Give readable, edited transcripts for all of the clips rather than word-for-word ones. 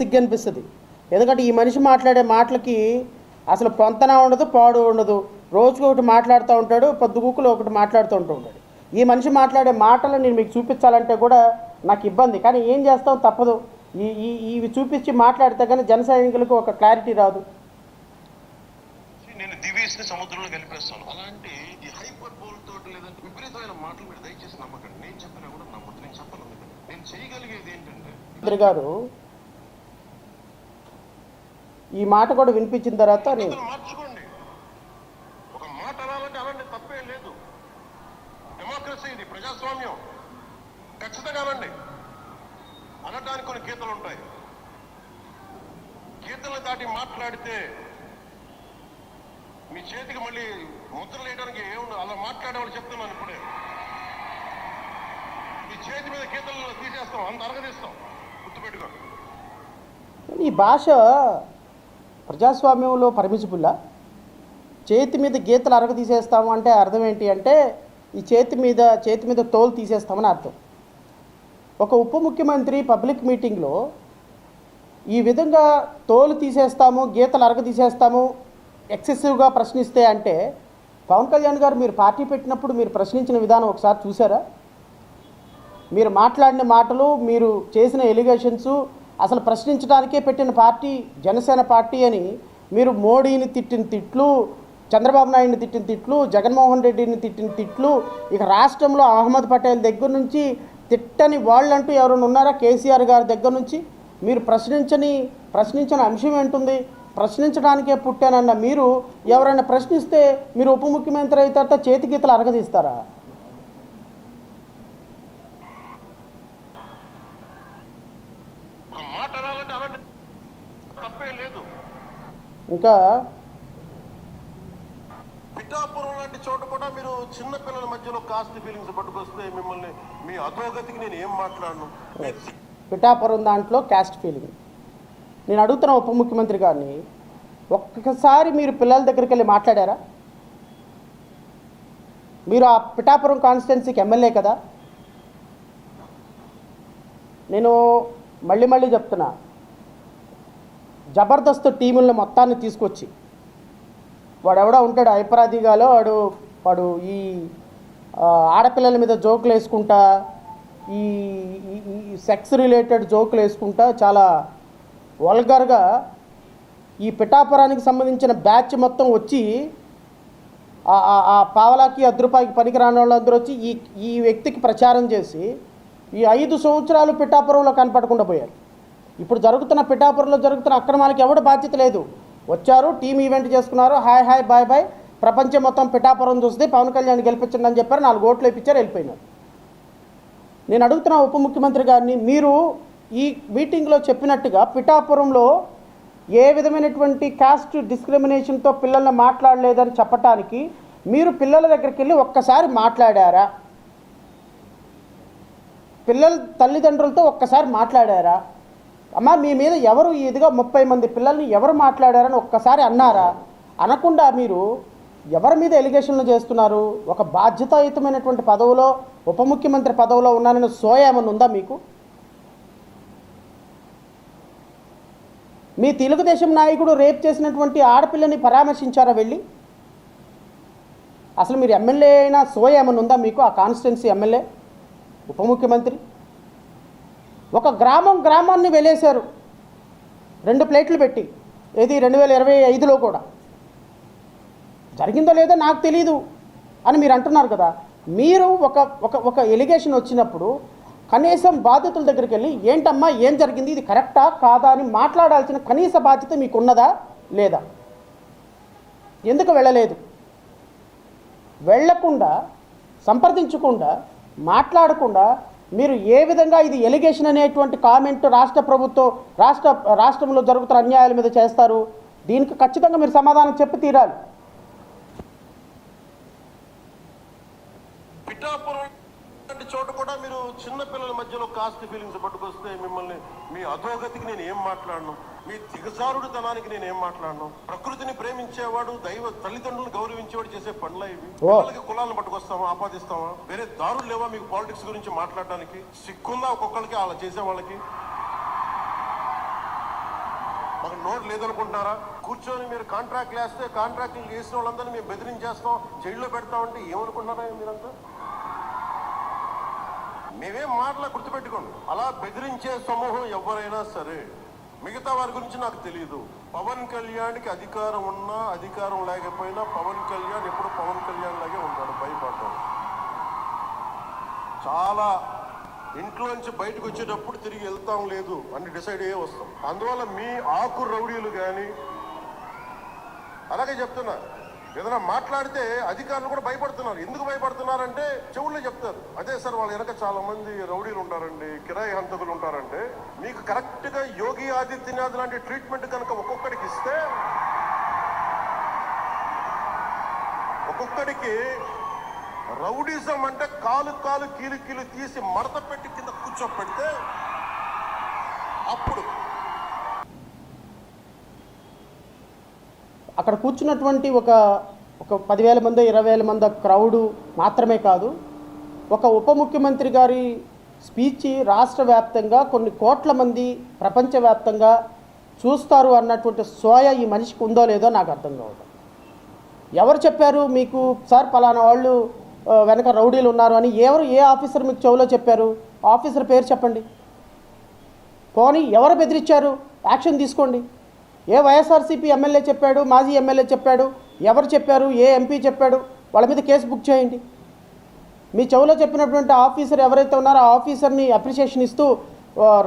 సిగ్గు అనిపిస్తుంది. ఎందుకంటే ఈ మనిషి మాట్లాడే మాటలకి అసలు పొంతన ఉండదు, పాడు ఉండదు. రోజుకు ఒకటి మాట్లాడుతూ ఉంటాడు, పొద్దుగుక్కులు ఒకటి మాట్లాడుతూ ఉంటాడు. ఈ మనిషి మాట్లాడే మాటలు నేను మీకు చూపించాలంటే కూడా నాకు ఇబ్బంది, కానీ ఏం చేస్తాం, తప్పదు. ఇవి చూపించి మాట్లాడితే కానీ జన సైనికులకు ఒక క్లారిటీ రాదు. నేను దివేసి సముద్రంలో కలిపేస్తాను. అలాంటి ఈ హైపర్ బోల్ తోటి లేదంటే విపరీతమైన మాటలు మీరు దయచేసి నమ్మకండి. నేను చెప్పినా కూడా నమ్మద్దు. నేను చెప్పను. నేను చేయగలిగేది ఏంటంటే మంత్రి గారు ఈ మాట కూడా వినిపించిన తర్వాత మార్చుకోండి. ఒక మాట అనాలంటే అలాంటి తప్పే లేదు. డెమోక్రసీ, ఇది ప్రజాస్వామ్యం. ఖచ్చితంగా అనండి. అనడానికి కొన్ని గీతలు ఉంటాయి. గీతలు దాటి మాట్లాడితే మీ చేతికి మళ్ళీ ముద్రలు వేయడానికి ఏముండదు. అలా మాట్లాడేవాళ్ళు చెప్తున్నాను ఇప్పుడే. మీ చేతి మీద గీతలు తీసేస్తాం, అంత అరగదీస్తాం. గుర్తుపెట్టుకోండి. ఈ భాష ప్రజాస్వామ్యంలో పర్మిసిబుల్లా? చేతి మీద గీతలు అరగ తీసేస్తాము అంటే అర్థం ఏంటి అంటే ఈ చేతి మీద తోలు తీసేస్తామని అర్థం. ఒక ఉప ముఖ్యమంత్రి పబ్లిక్ మీటింగ్లో ఈ విధంగా తోలు తీసేస్తాము, గీతలు అరగ తీసేస్తాము, ఎక్సెసివ్గా ప్రశ్నిస్తే అంటే పవన్ కళ్యాణ్ గారు మీరు పార్టీ పెట్టినప్పుడు మీరు ప్రశ్నించిన విధానం ఒకసారి చూసారా? మీరు మాట్లాడిన మాటలు, మీరు చేసిన ఎలిగేషన్స్, అసలు ప్రశ్నించడానికే పెట్టిన పార్టీ జనసేన పార్టీ అని మీరు మోడీని తిట్టిన తిట్లు, చంద్రబాబు నాయుడిని తిట్టిన తిట్లు, జగన్మోహన్ రెడ్డిని తిట్టిన తిట్లు, ఇక రాష్ట్రంలో అహ్మద్ పటేల్ దగ్గర నుంచి తిట్టని వాళ్ళంటూ ఎవరైనా ఉన్నారా? కేసీఆర్ గారి దగ్గర నుంచి మీరు ప్రశ్నించిన అంశం ఏంటుంది? ప్రశ్నించడానికే పుట్టానన్న మీరు ఎవరైనా ప్రశ్నిస్తే మీరు ఉప ముఖ్యమంత్రి అయితే చేతి గీతలు అరగదీస్తారా? ఇంకా పిఠాపురం లాంటి చోట కూడా మీరు చిన్న పిల్లల మధ్యలో కాస్ట్ ఫీలింగ్స్ పట్టుకొస్తే మిమ్మల్ని మీ అధోగతికి నేను ఏం మాట్లాడను. పిఠాపురం దాంట్లో క్యాస్ట్ ఫీలింగ్ నేను అడుగుతున్న ఉప ముఖ్యమంత్రి గారిని, ఒక్కసారి మీరు పిల్లల దగ్గరికి వెళ్ళి మాట్లాడారా? మీరు ఆ పిఠాపురం కాన్స్టిట్యున్సీకి ఎమ్మెల్యే కదా. నేను మళ్ళీ చెప్తున్నా, జబర్దస్త్ టీములను మొత్తాన్ని తీసుకొచ్చి వాడెవడో ఉంటాడు ఐపరాధిగాలో వాడు ఈ ఆడపిల్లల మీద జోకులు వేసుకుంటా, ఈ సెక్స్ రిలేటెడ్ జోకులు వేసుకుంటా చాలా వల్గర్గా ఈ పిఠాపురానికి సంబంధించిన బ్యాచ్ మొత్తం వచ్చి ఆ పావలాకి ₹10 పనికి రాని వాళ్ళందరూ వచ్చి ఈ వ్యక్తికి ప్రచారం చేసి ఈ 5 సంవత్సరాలు పిఠాపురంలో కనపడకుండా పోయారు. ఇప్పుడు పిఠాపురంలో జరుగుతున్న అక్రమాలకి ఎవడు బాధ్యత లేదు. వచ్చారు, టీం ఈవెంట్ చేసుకున్నారు, హాయ్ హాయ్ బాయ్ బాయ్, ప్రపంచం మొత్తం పిఠాపురం చూస్తే పవన్ కళ్యాణ్ గెలిపించండి అని చెప్పారు, 4 ఓట్లు వేయించారు, వెళ్ళిపోయినారు. నేను అడుగుతున్న ఉప ముఖ్యమంత్రి గారిని, మీరు ఈ మీటింగ్లో చెప్పినట్టుగా పిఠాపురంలో ఏ విధమైనటువంటి కాస్ట్ డిస్క్రిమినేషన్తో పిల్లల్ని మాట్లాడలేదని చెప్పటానికి మీరు పిల్లల దగ్గరికి వెళ్ళి ఒక్కసారి మాట్లాడారా? పిల్లల తల్లిదండ్రులతో ఒక్కసారి మాట్లాడారా? అమ్మా మీ మీద ఎవరు ఇదిగా 30 మంది పిల్లల్ని ఎవరు మాట్లాడారని ఒక్కసారి అన్నారా? అనకుండా మీరు ఎవరి మీద ఎలిగేషన్లు చేస్తున్నారు? ఒక బాధ్యతాయుతమైనటువంటి పదవిలో, ఉప ముఖ్యమంత్రి పదవిలో ఉన్నానని సోయ ఏమన్నా ఉందా మీకు? మీ తెలుగుదేశం నాయకుడు రేప్ చేసినటువంటి ఆడపిల్లని పరామర్శించారా వెళ్ళి? అసలు మీరు ఎమ్మెల్యే అయినా సోయ ఏమన్నా ఉందా మీకు? ఆ కాన్స్టిట్యున్సీ ఎమ్మెల్యే, ఉప ముఖ్యమంత్రి ఒక గ్రామాన్ని వెలేశారు 2 ప్లేట్లు పెట్టి. ఏది 2025లో కూడా జరిగిందో లేదో నాకు తెలీదు అని మీరు అంటున్నారు కదా. మీరు ఒక ఎలిగేషన్ వచ్చినప్పుడు కనీసం బాధితుల దగ్గరికి వెళ్ళి ఏంటమ్మా ఏం జరిగింది, ఇది కరెక్టా కాదా అని మాట్లాడాల్సిన కనీస బాధ్యత మీకు ఉన్నదా లేదా? ఎందుకు వెళ్ళలేదు? వెళ్ళకుండా, సంప్రదించకుండా, మాట్లాడకుండా మీరు ఏ విధంగా ఇది ఎలిగేషన్ అనేటువంటి కామెంట్ రాష్ట్రంలో జరుగుతున్న అన్యాయాల మీద చేస్తారు? దీనికి ఖచ్చితంగా మీరు సమాధానం చెప్పి తీరాలి. పిఠాపురం లాంటి చోట కూడా మీరు చిన్న పిల్లల మధ్యలో కాస్ట్ ఫీలింగ్స్ పట్టుకొస్తే మిమ్మల్ని మీ అధోగతికి నేను ఏం మాట్లాడను, మీ దిగజారుడుతనానికి నేను ఏం మాట్లాడను. ప్రకృతిని ప్రేమించేవాడు, తల్లిదండ్రులను గౌరవించేవాడు చేసే పనుల ఇవి. పిల్లలకి కులాలను పట్టుకొస్తామా, ఆపాదిస్తామా? వేరే దారులు లేవా మీకు పాలిటిక్స్ గురించి మాట్లాడడానికి? సిగ్గుందా ఒక్కొక్కరికి అలా చేసే వాళ్ళకి? మాకు నోరు లేదనుకుంటున్నారా? కూర్చొని మీరు కాంట్రాక్ట్లు వేస్తే కాంట్రాక్ట్లు వేసిన వాళ్ళందరినీ మేము బెదిరించేస్తాం, జైల్లో పెడతామంటే ఏమనుకుంటున్నారా మీరంతా? మేమేం మాటలా గుర్తుపెట్టుకోండి. అలా బెదిరించే సమూహం ఎవరైనా సరే, మిగతా వారి గురించి నాకు తెలియదు. పవన్ కళ్యాణ్కి అధికారం ఉన్నా అధికారం లేకపోయినా పవన్ కళ్యాణ్ ఎప్పుడు పవన్ కళ్యాణ్ లాగే ఉంటాడు, భయపడ్డాడు. చాలా ఇంట్లోంచి బయటకు వచ్చేటప్పుడు తిరిగి వెళ్తాం లేదు అని డిసైడ్ అయ్యే వస్తాం. అందువల్ల మీ ఆకు రౌడీలు కానీ అలాగే చెప్తున్నా, ఏదైనా మాట్లాడితే అధికారులు కూడా భయపడుతున్నారు. ఎందుకు భయపడుతున్నారంటే చెవుల్లో చెప్తారు, అదే సార్ వాళ్ళ వెనక చాలా మంది రౌడీలు ఉంటారండి, కిరాయి హంతకులు ఉంటారంటే. మీకు కరెక్ట్ గా యోగి ఆదిత్యనాథ్ లాంటి ట్రీట్మెంట్ కనుక ఒక్కొక్కడికి ఇస్తే, ఒక్కొక్కడికి రౌడీజం అంటే కాలు కాలు కీలు కీలు తీసి మడత పెట్టి కింద కూర్చోపెడితే అప్పుడు అక్కడ కూర్చున్నటువంటి ఒక 10,000 మంది 20,000 మంది క్రౌడు మాత్రమే కాదు, ఒక ఉప ముఖ్యమంత్రి గారి స్పీచ్ రాష్ట్ర వ్యాప్తంగా కొన్ని కోట్ల మంది ప్రపంచవ్యాప్తంగా చూస్తారు అన్నటువంటి సోయ ఈ మనిషికి ఉందో లేదో నాకు అర్థం కావడం. ఎవరు చెప్పారు మీకు సార్ పలానా వాళ్ళు వెనక రౌడీలు ఉన్నారు అని? ఏ ఆఫీసర్ మీకు చెవులో చెప్పారు? ఆఫీసర్ పేరు చెప్పండి. పోనీ ఎవరు బెదిరించారు? యాక్షన్ తీసుకోండి. ఏ వైఎస్ఆర్సీపీ ఎమ్మెల్యే చెప్పాడు? మాజీ ఎమ్మెల్యే చెప్పాడు? ఎవరు చెప్పారు? ఏ ఎంపీ చెప్పాడు? వాళ్ళ మీద కేసు బుక్ చేయండి. మీ చెవులో చెప్పినటువంటి ఆఫీసర్ ఎవరైతే ఉన్నారో ఆ ఆఫీసర్ని అప్రిషియేషన్ ఇస్తూ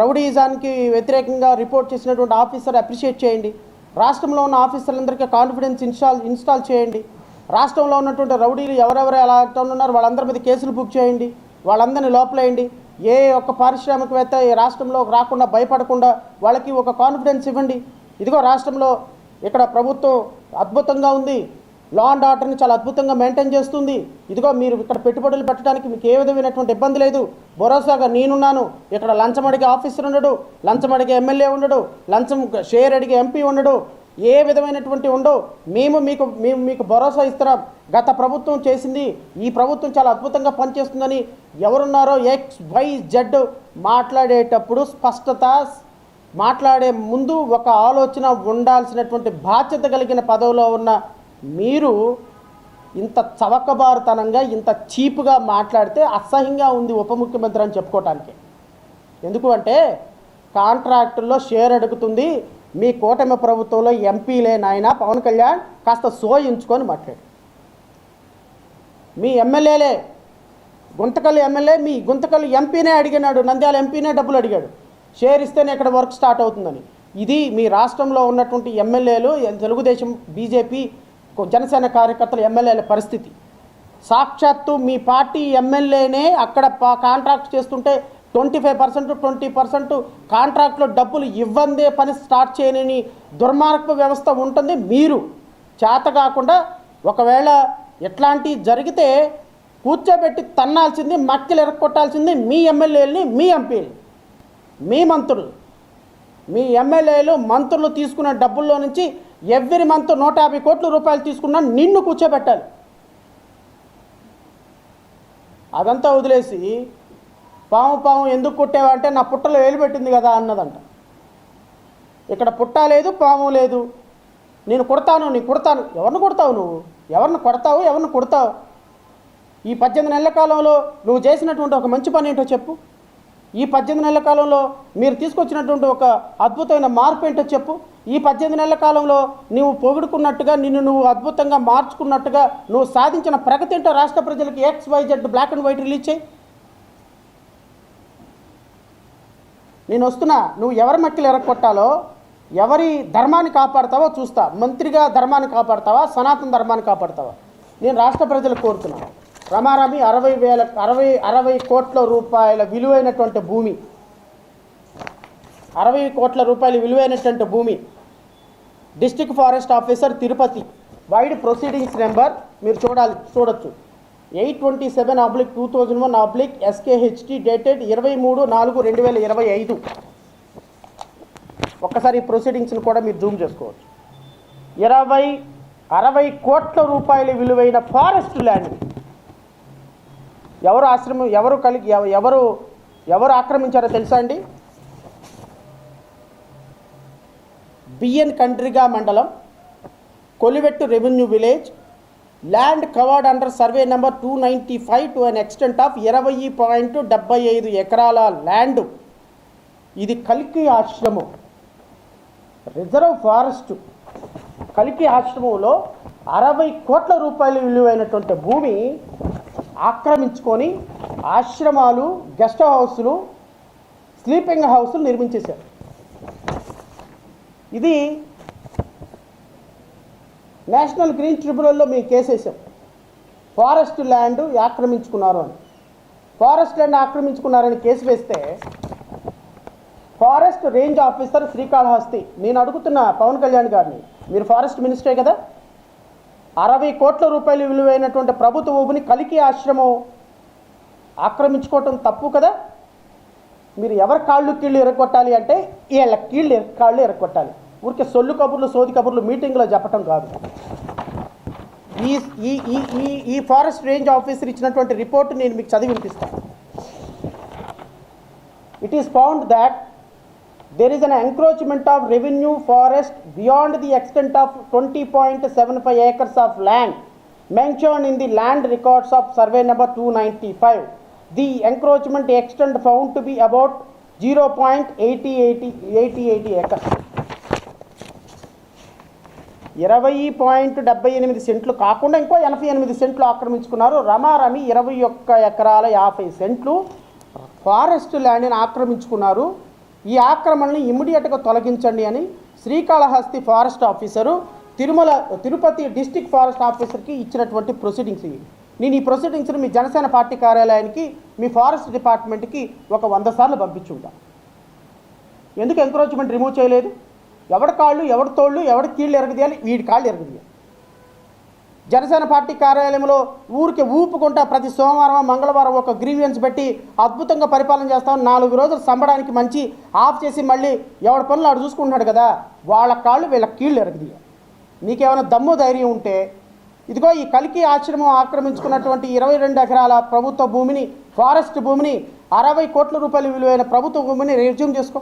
రౌడీజానికి వ్యతిరేకంగా రిపోర్ట్ చేసినటువంటి ఆఫీసర్ అప్రిషియేట్ చేయండి. రాష్ట్రంలో ఉన్న ఆఫీసర్లందరికీ కాన్ఫిడెన్స్ ఇన్స్టాల్ చేయండి. రాష్ట్రంలో ఉన్నటువంటి రౌడీలు ఎవరెవరు ఎలా ఉన్నారు వాళ్ళందరి మీద కేసులు బుక్ చేయండి, వాళ్ళందరినీ లోపలేయండి. ఏ ఒక్క పారిశ్రామికవేత్త ఈ రాష్ట్రంలో రాకుండా భయపడకుండా వాళ్ళకి ఒక కాన్ఫిడెన్స్ ఇవ్వండి. ఇదిగో రాష్ట్రంలో ఇక్కడ ప్రభుత్వం అద్భుతంగా ఉంది, లా అండ్ ఆర్డర్ని చాలా అద్భుతంగా మెయింటైన్ చేస్తుంది, ఇదిగో మీరు ఇక్కడ పెట్టుబడులు పెట్టడానికి మీకు ఏ విధమైనటువంటి ఇబ్బంది లేదు, భరోసాగా నేనున్నాను, ఇక్కడ లంచం అడిగే ఆఫీసర్ ఉండడు, లంచం అడిగే ఎమ్మెల్యే ఉండడు, లంచం షేర్ అడిగే ఎంపీ ఉండడు, ఏ విధమైనటువంటి ఉండవు. మేము మీకు భరోసా ఇస్తున్నాం. గత ప్రభుత్వం చేసింది ఈ ప్రభుత్వం చాలా అద్భుతంగా పనిచేస్తుందని ఎవరున్నారో XYZ మాట్లాడేటప్పుడు స్పష్టత, మాట్లాడే ముందు ఒక ఆలోచన ఉండాల్సినటువంటి బాధ్యత కలిగిన పదవిలో ఉన్న మీరు ఇంత చవకబారుతనంగా ఇంత చీప్గా మాట్లాడితే అసహ్యంగా ఉంది ఉప ముఖ్యమంత్రి అని చెప్పుకోవటానికి. ఎందుకు అంటే కాంట్రాక్టుల్లో షేర్ అడుగుతుంది మీ కూటమి ప్రభుత్వంలో ఎంపీలే నాయన. పవన్ కళ్యాణ్ కాస్త సోయించుకొని మాట్లాడు. మీ ఎమ్మెల్యేలే, గుంతకల్లు ఎమ్మెల్యే మీ గుంతకల్లు ఎంపీనే అడిగినాడు, నంద్యాల ఎంపీనే డబ్బులు అడిగాడు షేర్ ఇస్తేనే ఇక్కడ వర్క్ స్టార్ట్ అవుతుందని. ఇది మీ రాష్ట్రంలో ఉన్నటువంటి ఎమ్మెల్యేలు, తెలుగుదేశం బీజేపీ జనసేన కార్యకర్తల ఎమ్మెల్యేల పరిస్థితి. సాక్షాత్తు మీ పార్టీ ఎమ్మెల్యేనే అక్కడ కాంట్రాక్ట్ చేస్తుంటే 25% 20% కాంట్రాక్ట్లో డబ్బులు ఇవ్వందే పని స్టార్ట్ చేయని దుర్మార్గ వ్యవస్థ ఉంటుంది. మీరు చేత కాకుండా ఒకవేళ ఎట్లాంటి జరిగితే కూర్చోబెట్టి తన్నాల్సింది, మక్కిలు ఎరక్కొట్టాల్సింది మీ ఎమ్మెల్యేలని, మీ ఎంపీలు, మీ మంత్రులు. మీ ఎమ్మెల్యేలు మంత్రులు తీసుకున్న డబ్బుల్లో నుంచి ఎవ్రీ మంత్ 150 కోట్ల రూపాయలు తీసుకున్నా నిన్ను కూర్చోబెట్టాలి. అదంతా వదిలేసి పాము ఎందుకు కొట్టేవంటే నా పుట్టలో వేలు పెట్టింది కదా అన్నదంట. ఇక్కడ పుట్ట లేదు, పాము లేదు. నేను కొడతాను. ఎవరిని కొడతావు నువ్వు? ఎవరిని కొడతావు? ఈ 18 నెలల కాలంలో నువ్వు చేసినటువంటి ఒక మంచి పని ఏంటో చెప్పు. ఈ 18 నెలల కాలంలో మీరు తీసుకొచ్చినటువంటి ఒక అద్భుతమైన మార్పు ఏంటో చెప్పు. ఈ 18 నెలల కాలంలో నువ్వు పొగుడుకున్నట్టుగా, నిన్ను నువ్వు అద్భుతంగా మార్చుకున్నట్టుగా నువ్వు సాధించిన ప్రగతి ఏంటో రాష్ట్ర ప్రజలకు XYZ black and white release చేయి. నేను వస్తున్నా. నువ్వు ఎవరి మక్కిలు ఎరగొట్టాలో, ఎవరి ధర్మాన్ని కాపాడతావో చూస్తా. మంత్రిగా ధర్మాన్ని కాపాడతావా, సనాతన ధర్మాన్ని కాపాడతావా? నేను రాష్ట్ర ప్రజలకు కోరుతున్నాను. రమారమి 60 కోట్ల రూపాయల విలువైనటువంటి భూమి, 60 కోట్ల రూపాయల విలువైనటువంటి భూమి, district forest officer Tirupati, wide proceedings number మీరు చూడొచ్చు 827/2001/SKHT డేటెడ్ 23/4/2025. ఒక్కసారి ఈ ప్రొసీడింగ్స్ని కూడా మీరు జూమ్ చేసుకోవచ్చు. 60 కోట్ల రూపాయల విలువైన ఫారెస్ట్ ల్యాండ్ ఎవరు ఆక్రమించారో తెలుసా అండి? బిఎన్ కండ్రిగా మండలం, Kolivettu revenue village, land covered under survey number 295 to an extent of 20.75 ఎకరాల ల్యాండ్. ఇది కల్కి ఆశ్రమం, రిజర్వ్ ఫారెస్ట్. కల్కి ఆశ్రమంలో 60 కోట్ల రూపాయలు విలువైనటువంటి భూమి ఆక్రమించుకొని ఆశ్రమాలు, గెస్ట్ హౌస్లు, స్లీపింగ్ హౌస్లు నిర్మించేశారు. ఇది నేషనల్ గ్రీన్ ట్రిబ్యునల్లో మేము కేసు వేసాం. ఫారెస్ట్ ల్యాండ్ ఆక్రమించుకున్నారు అని, ఫారెస్ట్ ల్యాండ్ ఆక్రమించుకున్నారని కేసు వేస్తే ఫారెస్ట్ రేంజ్ ఆఫీసర్ శ్రీకాళహస్తి, నేను అడుగుతున్న పవన్ కళ్యాణ్ గారిని, మీరు ఫారెస్ట్ మినిస్టరే కదా, 60 కోట్ల రూపాయలు విలువైనటువంటి ప్రభుత్వ భూమిని కల్కి ఆశ్రమం ఆక్రమించుకోవటం తప్పు కదా. మీరు ఎవరి కీళ్ళు ఎరగొట్టాలి అంటే వీళ్ళ కాళ్ళు ఎరగొట్టాలి. ఊరికే సొల్లు కబుర్లు, సోది కబుర్లు మీటింగ్లో చెప్పటం కాదు. ఈ ఫారెస్ట్ రేంజ్ ఆఫీసర్ ఇచ్చినటువంటి రిపోర్ట్ నేను మీకు చదివి వినిపిస్తాను. It is found that there is an encroachment of revenue forest beyond the extent of 20.75 acres of land mentioned in the land records of survey number 295. The encroachment extent found to be about 0.80 acres. 20.78 సెంట్లు కాకుండా ఇంకో 88 సెంట్లు ఆక్రమించుకున్నారు. రమారమి 21 ఎకరాల 50 సెంట్లు forest ల్యాండ్ని ఆక్రమించుకున్నారు. ఈ ఆక్రమణని ఇమ్మీడియట్గా తొలగించండి అని Srikalahasti forest officer Tirupati district forest ఆఫీసర్కి ఇచ్చినటువంటి ప్రొసీడింగ్స్ ఇవి. నేను ఈ ప్రొసీడింగ్స్ని మీ జనసేన పార్టీ కార్యాలయానికి, మీ ఫారెస్ట్ డిపార్ట్మెంట్కి ఒక 100 సార్లు పంపించుంటాను. ఎందుకు ఎంక్రోచ్మెంట్ రిమూవ్ చేయలేదు? ఎవడి కాళ్ళు, ఎవడి తోళ్ళు, ఎవడి కీళ్ళు ఎరగదీయాలి? వీడి కాళ్ళు ఎరగదీయాలి. జనసేన పార్టీ కార్యాలయంలో ఊరికి ఊపుకుంటా ప్రతి సోమవారం, మంగళవారం ఒక గ్రీవియన్స్ పెట్టి అద్భుతంగా పరిపాలన చేస్తాం. 4 రోజులు సంబడానికి మంచి ఆఫ్ చేసి మళ్ళీ ఎవడి పనులు ఆడు చూసుకుంటున్నాడు కదా, వాళ్ళ కాళ్ళు వీళ్ళ కీళ్ళు ఎరగదీయాలి. నీకేమైనా దమ్ము ధైర్యం ఉంటే ఇదిగో ఈ కల్కి ఆశ్రమం ఆక్రమించుకున్నటువంటి 22 ఎకరాల ప్రభుత్వ భూమిని, ఫారెస్ట్ భూమిని, 60 కోట్ల రూపాయలు విలువైన ప్రభుత్వ భూమిని రిజ్యూమ్ చేసుకో.